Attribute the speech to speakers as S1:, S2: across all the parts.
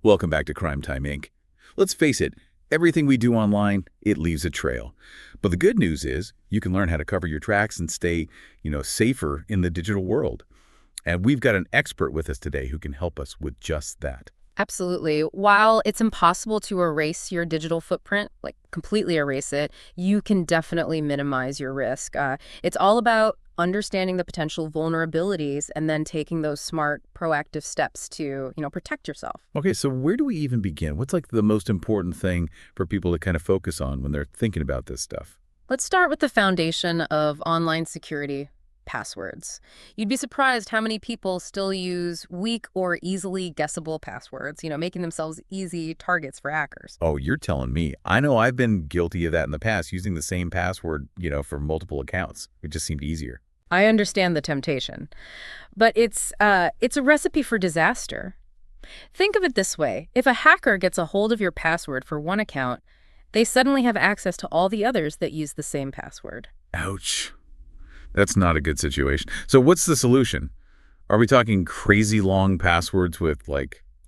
S1: Welcome back to Crime Time Inc. Let's face it, everything we do online, it leaves a trail. But the good news is you can learn how to cover your tracks and stay, safer in the digital world. And we've got an expert with us today who can help us with just that.
S2: Absolutely. While it's impossible to erase your digital footprint, like completely erase it, you can definitely minimize your risk. It's all about understanding the potential vulnerabilities and then taking those smart, proactive steps to, protect yourself.
S1: Okay, so where do we even begin? What's like the most important thing for people to kind of focus on when they're thinking about this stuff?
S2: Let's start with the foundation of online security: passwords. You'd be surprised how many people still use weak or easily guessable passwords, making themselves easy targets for hackers.
S1: Oh, you're telling me. I know I've been guilty of that in the past, using the same password, for multiple accounts. It just seemed easier.
S2: I understand the temptation, but it's a recipe for disaster. Think of it this way. If a hacker gets a hold of your password for one account, they suddenly have access to all the others that use the same password.
S1: Ouch. That's not a good situation. So what's the solution? Are we talking crazy long passwords with,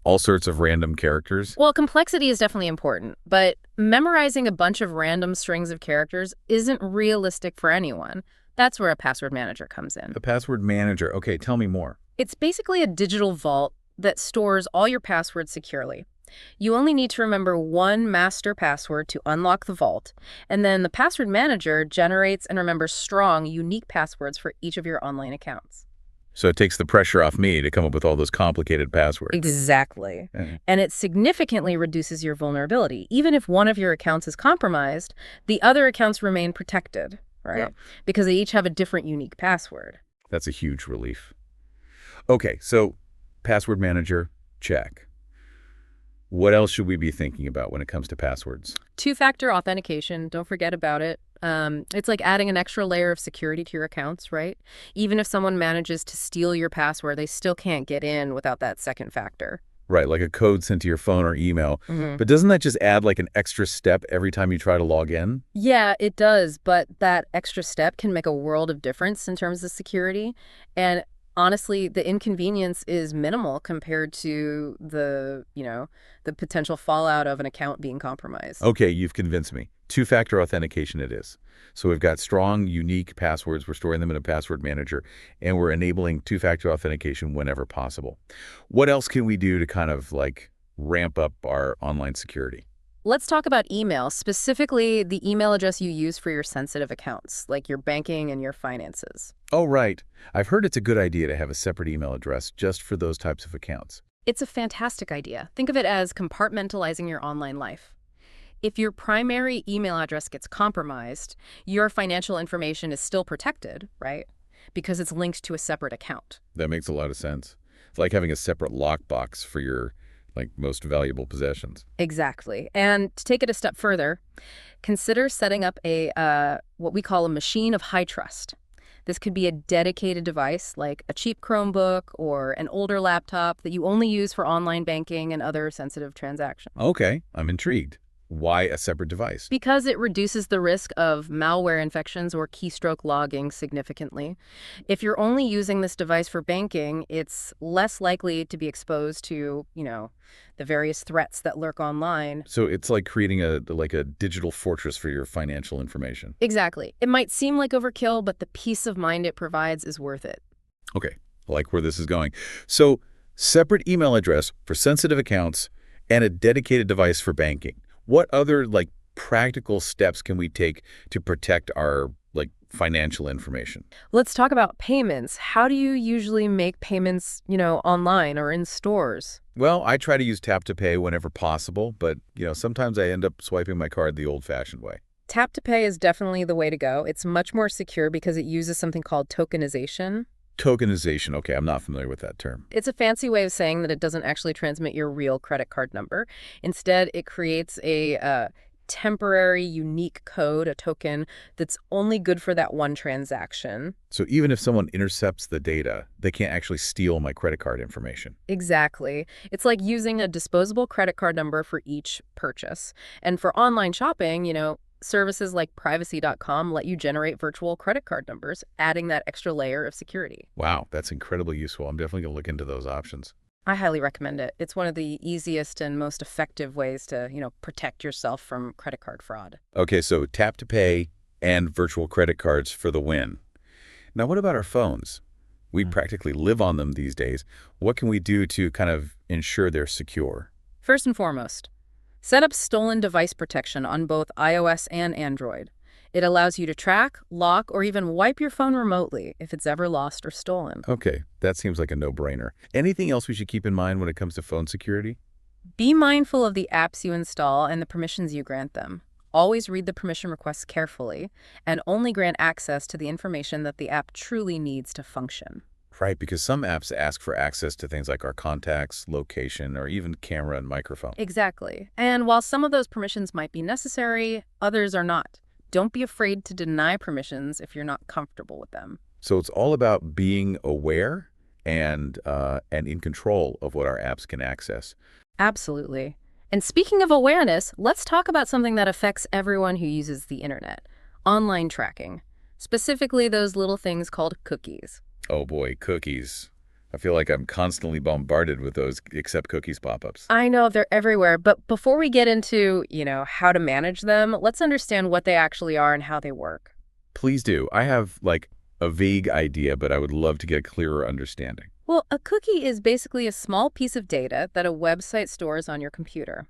S1: all sorts of random characters?
S2: Well, complexity is definitely important, but memorizing a bunch of random strings of characters isn't realistic for anyone. That's where a password manager comes in.
S1: The password manager. Okay, tell me more.
S2: It's basically a digital vault that stores all your passwords securely. You only need to remember one master password to unlock the vault, and then the password manager generates and remembers strong, unique passwords for each of your online accounts.
S1: So it takes the pressure off me to come up with all those complicated passwords.
S2: Exactly.
S1: Uh,
S2: And it significantly reduces your vulnerability. Even if one of your accounts is compromised, the other accounts remain protected, right?
S1: Yeah.
S2: Because they each have a different unique password.
S1: That's a huge relief. Okay, so password manager, check. What else should we be thinking about when it comes to passwords?
S2: Two-factor authentication, don't forget about it. It's like adding an extra layer of security to your accounts, right? Even if someone manages to steal your password, they still can't get in without that second factor.
S1: Right, like a code sent to your phone or email.
S2: Mhm.
S1: But doesn't that just add an extra step every time you try to log in?
S2: Yeah, it does, but that extra step can make a world of difference in terms of security. And honestly, the inconvenience is minimal compared to the potential fallout of an account being compromised.
S1: Okay, you've convinced me. Two-factor authentication it is. So we've got strong, unique passwords. We're storing them in a password manager, and we're enabling two-factor authentication whenever possible. What else can we do to kind of ramp up our online security?
S2: Let's talk about email, specifically the email address you use for your sensitive accounts, like your banking and your finances.
S1: Oh, right. I've heard it's a good idea to have a separate email address just for those types of accounts.
S2: It's a fantastic idea. Think of it as compartmentalizing your online life. If your primary email address gets compromised, your financial information is still protected, right? Because it's linked to a separate account.
S1: That makes a lot of sense. It's like having a separate lockbox for your most valuable possessions.
S2: Exactly. And to take it a step further, consider setting up what we call a machine of high trust. This could be a dedicated device like a cheap Chromebook or an older laptop that you only use for online banking and other sensitive transactions.
S1: Okay, I'm intrigued. Why a separate device?
S2: Because it reduces the risk of malware infections or keystroke logging significantly. If you're only using this device for banking, it's less likely to be exposed to, the various threats that lurk online.
S1: So it's like creating a digital fortress for your financial information.
S2: Exactly. It might seem like overkill, but the peace of mind it provides is worth it.
S1: Okay, I like where this is going. So separate email address for sensitive accounts and a dedicated device for banking. What other practical steps can we take to protect our financial information?
S2: Let's talk about payments. How do you usually make payments, online or in stores?
S1: Well, I try to use tap to pay whenever possible, but sometimes I end up swiping my card the old-fashioned way.
S2: Tap to pay is definitely the way to go. It's much more secure because it uses something called tokenization.
S1: Tokenization. Okay, I'm not familiar with that term.
S2: It's a fancy way of saying that it doesn't actually transmit your real credit card number. Instead, it creates a temporary, unique code, a token, that's only good for that one transaction.
S1: So even if someone intercepts the data, they can't actually steal my credit card information.
S2: Exactly. It's like using a disposable credit card number for each purchase. And for online shopping, services like privacy.com let you generate virtual credit card numbers, adding that extra layer of security.
S1: Wow, that's incredibly useful. I'm definitely going to look into those options.
S2: I highly recommend it. It's one of the easiest and most effective ways to, protect yourself from credit card fraud.
S1: Okay, so tap to pay and virtual credit cards for the win. Now, what about our phones? We practically live on them these days. What can we do to kind of ensure they're secure?
S2: First and foremost, set up stolen device protection on both iOS and Android. It allows you to track, lock, or even wipe your phone remotely if it's ever lost or stolen.
S1: Okay, that seems like a no-brainer. Anything else we should keep in mind when it comes to phone security?
S2: Be mindful of the apps you install and the permissions you grant them. Always read the permission requests carefully and only grant access to the information that the app truly needs to function.
S1: Right, because some apps ask for access to things like our contacts, location, or even camera and microphone.
S2: Exactly. And while some of those permissions might be necessary, others are not. Don't be afraid to deny permissions if you're not comfortable with them.
S1: So it's all about being aware and in control of what our apps can access.
S2: Absolutely. And speaking of awareness, let's talk about something that affects everyone who uses the internet: online tracking. Specifically, those little things called cookies.
S1: Oh boy, cookies. I feel like I'm constantly bombarded with those accept cookies pop-ups.
S2: I know they're everywhere, but before we get into, how to manage them, let's understand what they actually are and how they work.
S1: Please do. I have like a vague idea, but I would love to get a clearer understanding.
S2: Well, a cookie is basically a small piece of data that a website stores on your computer.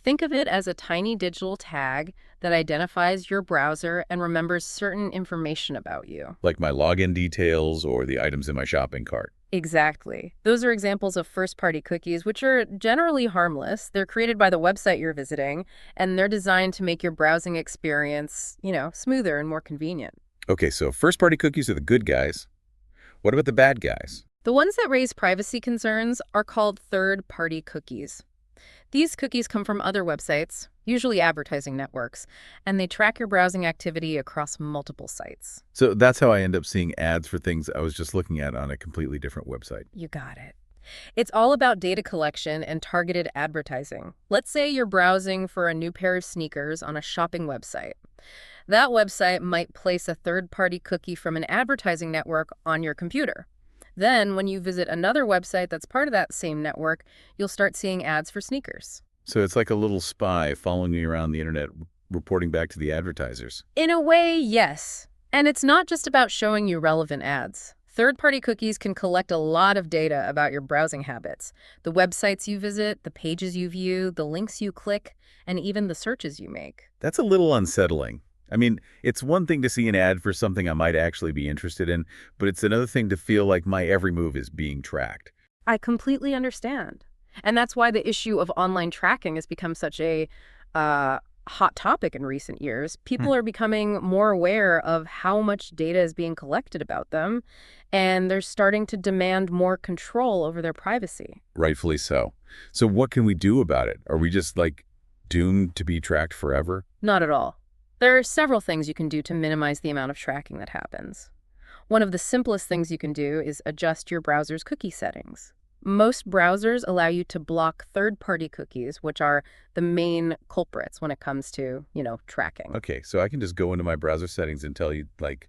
S2: Think of it as a tiny digital tag that identifies your browser and remembers certain information about you.
S1: Like my login details or the items in my shopping cart.
S2: Exactly. Those are examples of first-party cookies, which are generally harmless. They're created by the website you're visiting, and they're designed to make your browsing experience, smoother and more convenient.
S1: Okay, so first-party cookies are the good guys. What about the bad guys?
S2: The ones that raise privacy concerns are called third-party cookies. These cookies come from other websites, usually advertising networks, and they track your browsing activity across multiple sites.
S1: So that's how I end up seeing ads for things I was just looking at on a completely different website.
S2: You got it. It's all about data collection and targeted advertising. Let's say you're browsing for a new pair of sneakers on a shopping website. That website might place a third-party cookie from an advertising network on your computer. Then, when you visit another website that's part of that same network, you'll start seeing ads for sneakers.
S1: So it's like a little spy following me around the internet, reporting back to the advertisers.
S2: In a way, yes. And it's not just about showing you relevant ads. Third-party cookies can collect a lot of data about your browsing habits: the websites you visit, the pages you view, the links you click, and even the searches you make.
S1: That's a little unsettling. I mean, it's one thing to see an ad for something I might actually be interested in, but it's another thing to feel like my every move is being tracked.
S2: I completely understand. And that's why the issue of online tracking has become such a hot topic in recent years. People are becoming more aware of how much data is being collected about them, and they're starting to demand more control over their privacy.
S1: Rightfully so. So what can we do about it? Are we just like doomed to be tracked forever?
S2: Not at all. There are several things you can do to minimize the amount of tracking that happens. One of the simplest things you can do is adjust your browser's cookie settings. Most browsers allow you to block third-party cookies, which are the main culprits when it comes to, tracking.
S1: Okay, so I can just go into my browser settings and tell you, like,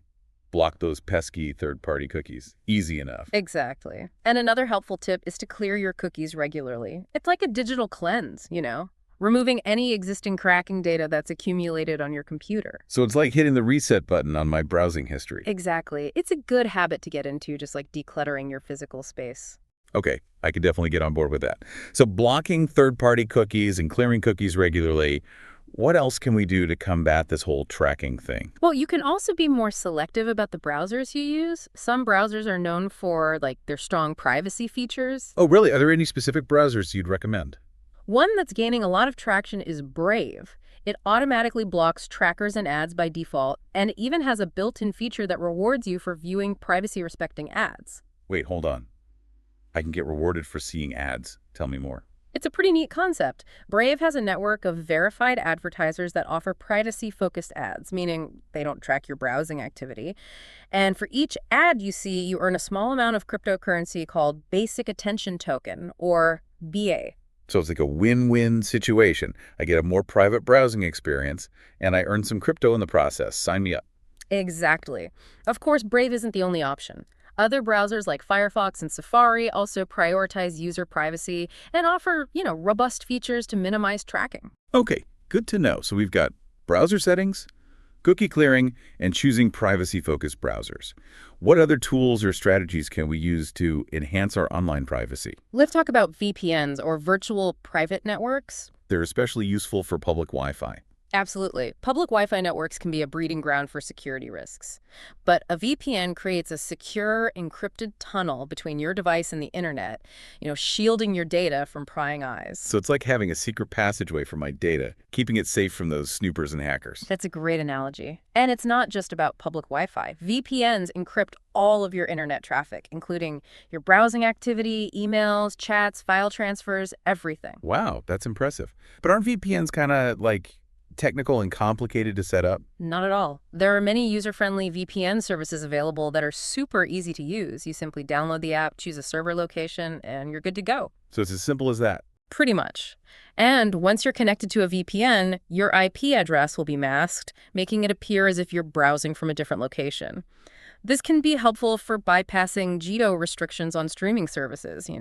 S1: block those pesky third-party cookies. Easy enough.
S2: Exactly. And another helpful tip is to clear your cookies regularly. It's like a digital cleanse, removing any existing tracking data that's accumulated on your computer.
S1: So it's like hitting the reset button on my browsing history.
S2: Exactly. It's a good habit to get into, just like decluttering your physical space.
S1: Okay, I could definitely get on board with that. So blocking third-party cookies and clearing cookies regularly, what else can we do to combat this whole tracking thing?
S2: Well, you can also be more selective about the browsers you use. Some browsers are known for, their strong privacy features.
S1: Oh, really? Are there any specific browsers you'd recommend?
S2: One that's gaining a lot of traction is Brave. It automatically blocks trackers and ads by default, and even has a built-in feature that rewards you for viewing privacy-respecting ads.
S1: Wait, hold on. I can get rewarded for seeing ads. Tell me more.
S2: It's a pretty neat concept. Brave has a network of verified advertisers that offer privacy-focused ads, meaning they don't track your browsing activity. And for each ad you see, you earn a small amount of cryptocurrency called Basic Attention Token, or BA.
S1: So it's like a win-win situation. I get a more private browsing experience, and I earn some crypto in the process. Sign me up.
S2: Exactly. Of course, Brave isn't the only option. Other browsers like Firefox and Safari also prioritize user privacy and offer, robust features to minimize tracking.
S1: Okay, good to know. So we've got browser settings, cookie clearing, and choosing privacy-focused browsers. What other tools or strategies can we use to enhance our online privacy?
S2: Let's talk about VPNs or virtual private networks.
S1: They're especially useful for public Wi-Fi.
S2: Absolutely. Public Wi-Fi networks can be a breeding ground for security risks. But a VPN creates a secure, encrypted tunnel between your device and the internet, shielding your data from prying eyes.
S1: So it's like having a secret passageway for my data, keeping it safe from those snoopers and hackers.
S2: That's a great analogy. And it's not just about public Wi-Fi. VPNs encrypt all of your internet traffic, including your browsing activity, emails, chats, file transfers, everything.
S1: Wow, that's impressive. But aren't VPNs kind of like technical and complicated to set up?
S2: Not at all. There are many user-friendly VPN services available that are super easy to use. You simply download the app, choose a server location, and you're good to go.
S1: So it's as simple as that.
S2: Pretty much. And once you're connected to a VPN, your IP address will be masked, making it appear as if you're browsing from a different location. This can be helpful for bypassing geo restrictions on streaming services.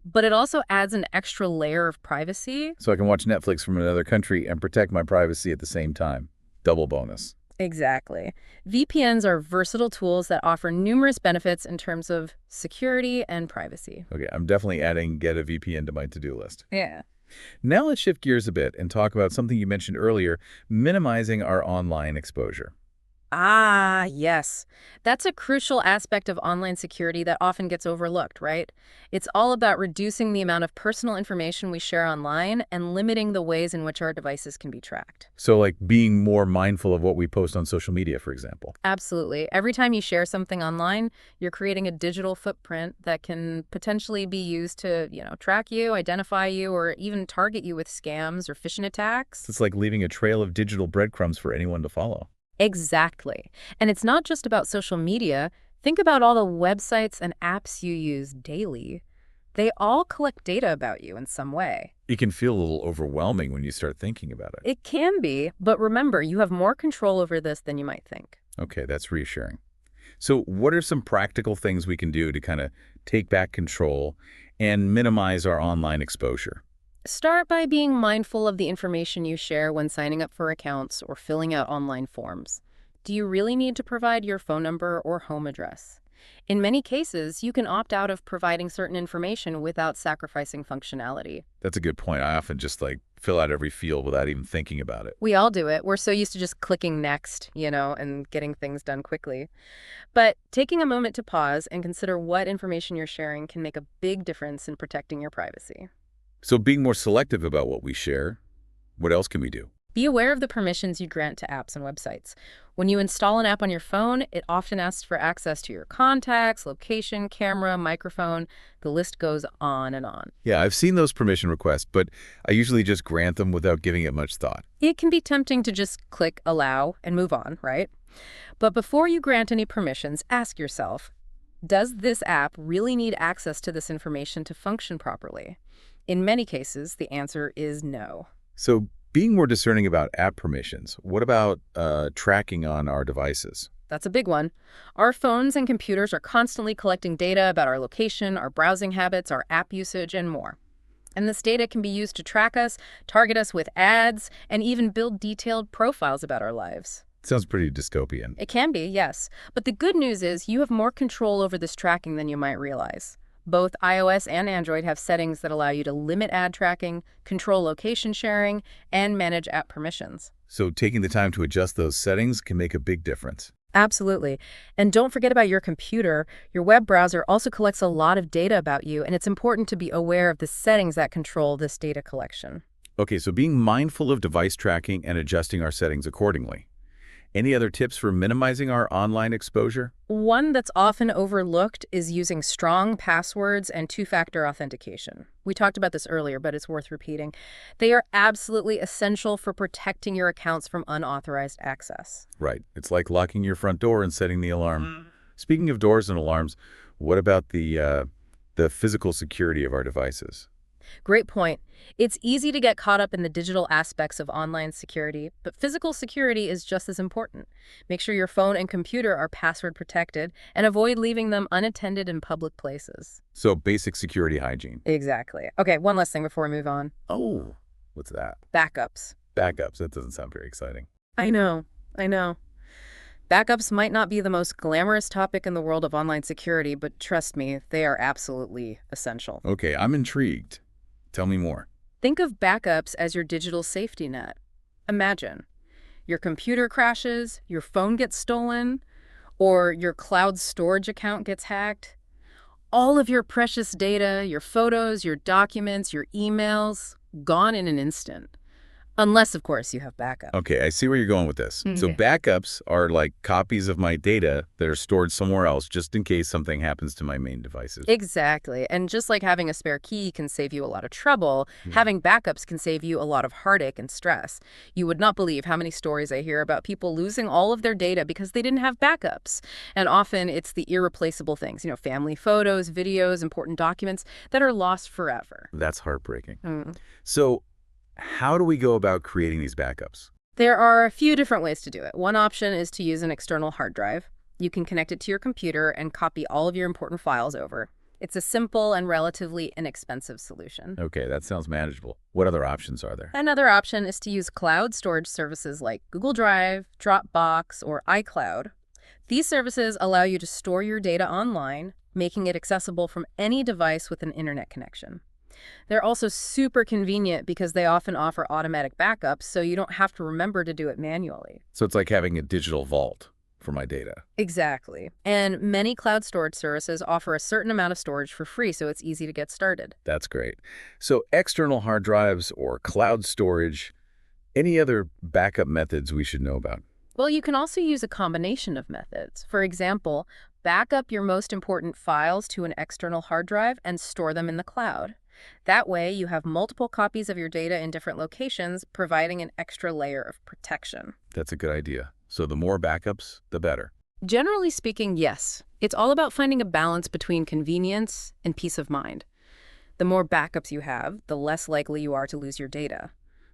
S2: But it also adds an extra layer of privacy.
S1: So I can watch Netflix from another country and protect my privacy at the same time. Double bonus.
S2: Exactly. VPNs are versatile tools that offer numerous benefits in terms of security and privacy.
S1: Okay, I'm definitely adding get a VPN to my to-do list.
S2: Yeah.
S1: Now let's shift gears a bit and talk about something you mentioned earlier, minimizing our online exposure.
S2: Ah, yes. That's a crucial aspect of online security that often gets overlooked, right? It's all about reducing the amount of personal information we share online and limiting the ways in which our devices can be tracked.
S1: So like being more mindful of what we post on social media, for example.
S2: Absolutely. Every time you share something online, you're creating a digital footprint that can potentially be used to, track you, identify you, or even target you with scams or phishing attacks.
S1: It's like leaving a trail of digital breadcrumbs for anyone to follow.
S2: Exactly. And it's not just about social media. Think about all the websites and apps you use daily. They all collect data about you in some way.
S1: It can feel a little overwhelming when you start thinking about it.
S2: It can be, but remember, you have more control over this than you might think.
S1: Okay, that's reassuring. So what are some practical things we can do to kind of take back control and minimize our online exposure?
S2: Start by being mindful of the information you share when signing up for accounts or filling out online forms. Do you really need to provide your phone number or home address? In many cases, you can opt out of providing certain information without sacrificing functionality.
S1: That's a good point. I often just fill out every field without even thinking about it.
S2: We all do it. We're so used to just clicking next, and getting things done quickly. But taking a moment to pause and consider what information you're sharing can make a big difference in protecting your privacy.
S1: So being more selective about what we share, what else can we do?
S2: Be aware of the permissions you grant to apps and websites. When you install an app on your phone, it often asks for access to your contacts, location, camera, microphone. The list goes on and on.
S1: Yeah, I've seen those permission requests, but I usually just grant them without giving it much thought.
S2: It can be tempting to just click allow and move on, right? But before you grant any permissions, ask yourself, does this app really need access to this information to function properly? In many cases, the answer is no.
S1: So being more discerning about app permissions, what about tracking on our devices?
S2: That's a big one. Our phones and computers are constantly collecting data about our location, our browsing habits, our app usage, and more. And this data can be used to track us, target us with ads, and even build detailed profiles about our lives.
S1: Sounds pretty dystopian.
S2: It can be, yes. But the good news is you have more control over this tracking than you might realize. Both iOS and Android have settings that allow you to limit ad tracking, control location sharing, and manage app permissions.
S1: So taking the time to adjust those settings can make a big difference.
S2: Absolutely. And don't forget about your computer. Your web browser also collects a lot of data about you, and it's important to be aware of the settings that control this data collection.
S1: Okay, so being mindful of device tracking and adjusting our settings accordingly. Any other tips for minimizing our online exposure?
S2: One that's often overlooked is using strong passwords and two-factor authentication. We talked about this earlier, but it's worth repeating. They are absolutely essential for protecting your accounts from unauthorized access.
S1: Right. It's like locking your front door and setting the alarm. Speaking of doors and alarms, what about the physical security of our devices?
S2: Great point. It's easy to get caught up in the digital aspects of online security, but physical security is just as important. Make sure your phone and computer are password protected and avoid leaving them unattended in public places.
S1: So basic security hygiene.
S2: Exactly. Okay, one last thing before we move on.
S1: Oh, what's that?
S2: Backups.
S1: Backups. That doesn't sound very exciting.
S2: I know. Backups might not be the most glamorous topic in the world of online security, but trust me, they are absolutely essential.
S1: Okay, I'm intrigued. Tell me more.
S2: Think of backups as your digital safety net. Imagine your computer crashes, your phone gets stolen, or your cloud storage account gets hacked. All of your precious data, your photos, your documents, your emails, gone in an instant. Unless, of course, you have backup.
S1: Okay, I see where you're going with this. So backups are like copies of my data that are stored somewhere else just in case something happens to my main devices.
S2: Exactly. And just like having a spare key can save you a lot of trouble, having backups can save you a lot of heartache and stress. You would not believe how many stories I hear about people losing all of their data because they didn't have backups. And often it's the irreplaceable things, family photos, videos, important documents that are lost forever.
S1: That's heartbreaking. So how do we go about creating these backups?
S2: There are a few different ways to do it. One option is to use an external hard drive. You can connect it to your computer and copy all of your important files over. It's a simple and relatively inexpensive solution.
S1: Okay, that sounds manageable. What other options are there?
S2: Another option is to use cloud storage services like Google Drive, Dropbox, or iCloud. These services allow you to store your data online, making it accessible from any device with an internet connection. They're also super convenient because they often offer automatic backups, so you don't have to remember to do it manually.
S1: So it's like having a digital vault for my data.
S2: Exactly. And many cloud storage services offer a certain amount of storage for free, so it's easy to get started.
S1: That's great. So external hard drives or cloud storage, any other backup methods we should know about?
S2: Well, you can also use a combination of methods. For example, back up your most important files to an external hard drive and store them in the cloud. That way, you have multiple copies of your data in different locations, providing an extra layer of protection.
S1: That's a good idea. So the more backups, the better.
S2: Generally speaking, yes. It's all about finding a balance between convenience and peace of mind. The more backups you have, the less likely you are to lose your data.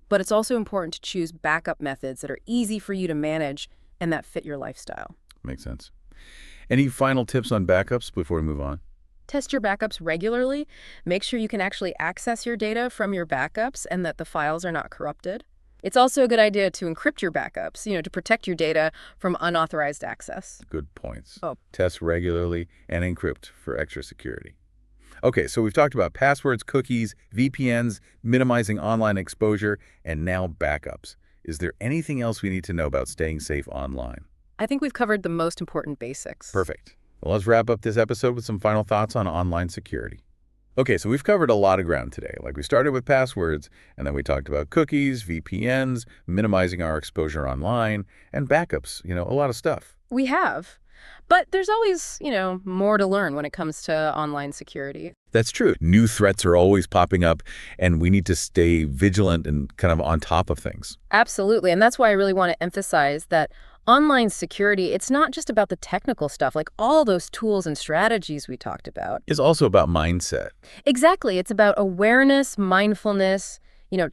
S2: But it's also important to choose backup methods that are easy for you to manage and that fit your lifestyle.
S1: Makes sense. Any final tips on backups before we move on?
S2: Test your backups regularly. Make sure you can actually access your data from your backups and that the files are not corrupted. It's also a good idea to encrypt your backups, to protect your data from unauthorized access.
S1: Good points.
S2: Oh.
S1: Test regularly and encrypt for extra security. Okay, so we've talked about passwords, cookies, VPNs, minimizing online exposure, and now backups. Is there anything else we need to know about staying safe online?
S2: I think we've covered the most important basics.
S1: Perfect. Well, let's wrap up this episode with some final thoughts on online security. Okay, so we've covered a lot of ground today. Like we started with passwords, and then we talked about cookies, VPNs, minimizing our exposure online, and backups, a lot of stuff.
S2: We have. But there's always, more to learn when it comes to online security.
S1: That's true. New threats are always popping up, and we need to stay vigilant and kind of on top of things.
S2: Absolutely. And that's why I really want to emphasize that online security, it's not just about the technical stuff, like all those tools and strategies we talked about.
S1: It's also about mindset.
S2: Exactly. It's about awareness, mindfulness,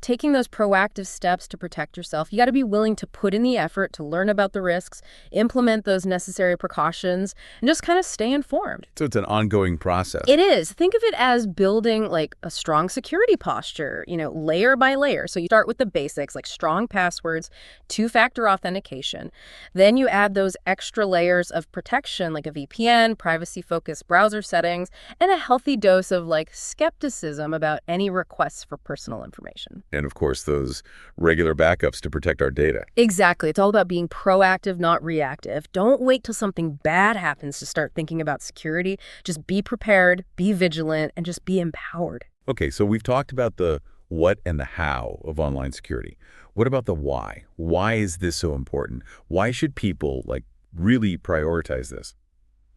S2: taking those proactive steps to protect yourself. You got to be willing to put in the effort to learn about the risks, implement those necessary precautions, and just kind of stay informed.
S1: So it's an ongoing process.
S2: It is. Think of it as building like a strong security posture, layer by layer. So you start with the basics like strong passwords, two-factor authentication. Then you add those extra layers of protection like a VPN, privacy-focused browser settings, and a healthy dose of like skepticism about any requests for personal information.
S1: And of course, those regular backups to protect our data.
S2: Exactly. It's all about being proactive, not reactive. Don't wait till something bad happens to start thinking about security. Just be prepared, be vigilant, and just be empowered.
S1: Okay, so we've talked about the what and the how of online security. What about the why? Why is this so important? Why should people really prioritize this?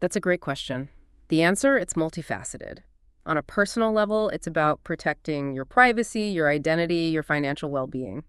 S2: That's a great question. The answer, it's multifaceted. On a personal level, it's about protecting your privacy, your identity, your financial well-being.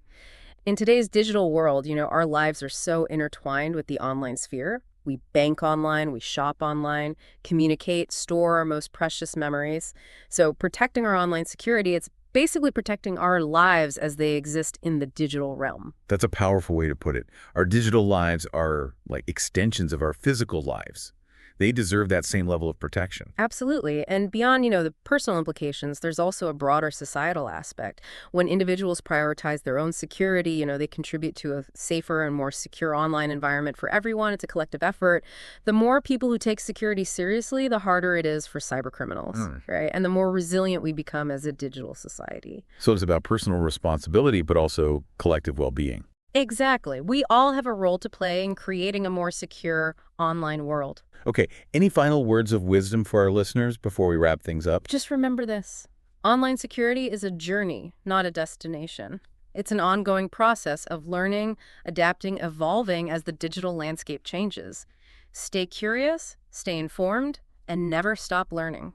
S2: In today's digital world, our lives are so intertwined with the online sphere. We bank online, we shop online, communicate, store our most precious memories. So protecting our online security, it's basically protecting our lives as they exist in the digital realm.
S1: That's a powerful way to put it. Our digital lives are like extensions of our physical lives. They deserve that same level of protection.
S2: Absolutely. And beyond, the personal implications, there's also a broader societal aspect. When individuals prioritize their own security, they contribute to a safer and more secure online environment for everyone. It's a collective effort. The more people who take security seriously, the harder it is for cybercriminals, right? And the more resilient we become as a digital society.
S1: So it's about personal responsibility, but also collective well-being.
S2: Exactly. We all have a role to play in creating a more secure online world.
S1: Okay, any final words of wisdom for our listeners before we wrap things up?
S2: Just remember this. Online security is a journey, not a destination. It's an ongoing process of learning, adapting, evolving as the digital landscape changes. Stay curious, stay informed, and never stop learning.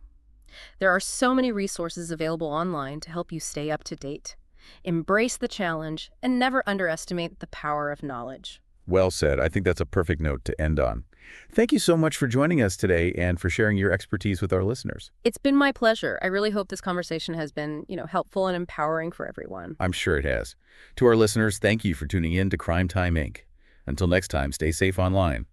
S2: There are so many resources available online to help you stay up to date. Embrace the challenge and never underestimate the power of knowledge.
S1: Well said. I think that's a perfect note to end on. Thank you so much for joining us today and for sharing your expertise with our listeners.
S2: It's been my pleasure. I really hope this conversation has been, helpful and empowering for everyone.
S1: I'm sure it has. To our listeners, thank you for tuning in to Crime Time Inc. Until next time, stay safe online.